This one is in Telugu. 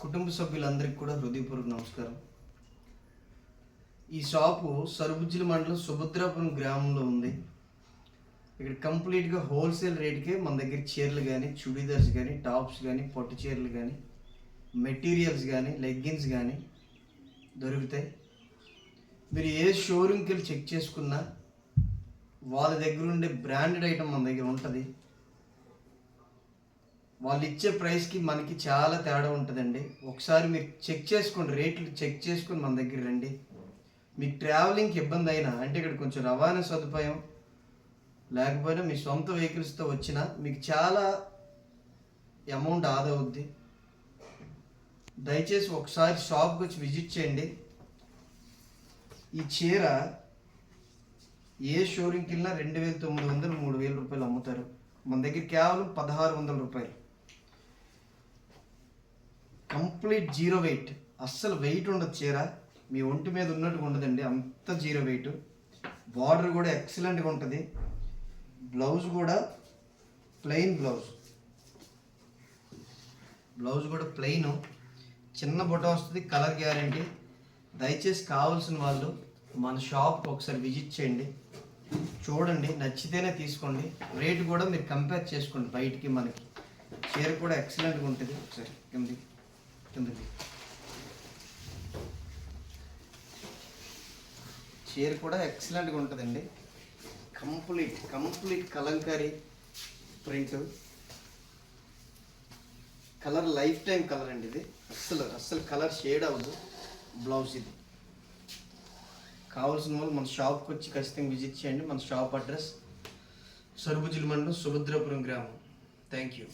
కుటుంబ సభ్యులందరికీ కూడా హృదయపూర్వక నమస్కారం. ఈ షాపు సరుబుజ్జిలి మండలం సుభద్రాపురం గ్రామంలో ఉంది. ఇక్కడ కంప్లీట్గా హోల్సేల్ రేట్కే మన దగ్గర చీరలు కానీ, చుడీదార్స్ కానీ, టాప్స్ కానీ, పట్టు చీరలు కానీ, మెటీరియల్స్ కానీ, లెగ్గిన్స్ కానీ దొరుకుతాయి. మీరు ఏ షోరూమ్కి వెళ్ళి చెక్ చేసుకున్నా వాళ్ళ దగ్గర ఉండే బ్రాండెడ్ ఐటమ్ మన దగ్గర ఉంటుంది. వాళ్ళు ఇచ్చే ప్రైస్కి మనకి చాలా తేడా ఉంటుందండి. ఒకసారి మీరు చెక్ చేసుకోండి, రేట్లు చెక్ చేసుకొని మన దగ్గర రండి. మీకు ట్రావెలింగ్కి ఇబ్బంది అయినా, అంటే ఇక్కడ కొంచెం రవాణా సదుపాయం లేకపోయినా మీ సొంత వెహికల్స్తో వచ్చినా మీకు చాలా అమౌంట్ ఆదా అవుద్ది. దయచేసి ఒకసారి షాప్కి వచ్చి విజిట్ చేయండి. ఈ చీర ఏ షోరూమ్కి వెళ్ళినా 2,900 3,000 రూపాయలు అమ్ముతారు. మన దగ్గర కేవలం 1,600 రూపాయలు. కంప్లీట్ జీరో వెయిట్, అస్సలు వెయిట్ ఉండదు చీర, మీ ఒంటి మీద ఉన్నట్టుగా ఉండదండి, అంత జీరో వెయిట్. బార్డర్ కూడా ఎక్సలెంట్గా ఉంటుంది. బ్లౌజ్ కూడా ప్లెయిన్ బ్లౌజ్ కూడా ప్లెయిన్, చిన్న బొట్ట వస్తుంది, కలర్ గ్యారంటీ. దయచేసి కావాల్సిన వాళ్ళు మన షాప్కి ఒకసారి విజిట్ చేయండి, చూడండి, నచ్చితేనే తీసుకోండి. రేటు కూడా మీరు కంపేర్ చేసుకోండి బయటికి మనకి. చీర కూడా ఎక్సలెంట్గా ఉంటుంది. ఒకసారి కిందకి చీర కూడా ఎక్సలెంట్గా ఉంటుందండి. Complete Kalamkari print, scholar life time colour అండి ఇది. అస్సలు కలర్ షేడ్ అవ్వదు. బ్లౌజ్ ఇది. కావాల్సిన వాళ్ళు మన షాప్కి వచ్చి ఖచ్చితంగా విజిట్ చేయండి. మన షాప్ అడ్రస్ సరుబుజ్జిలి మండలం సుభద్రాపురం గ్రామం. Thank you.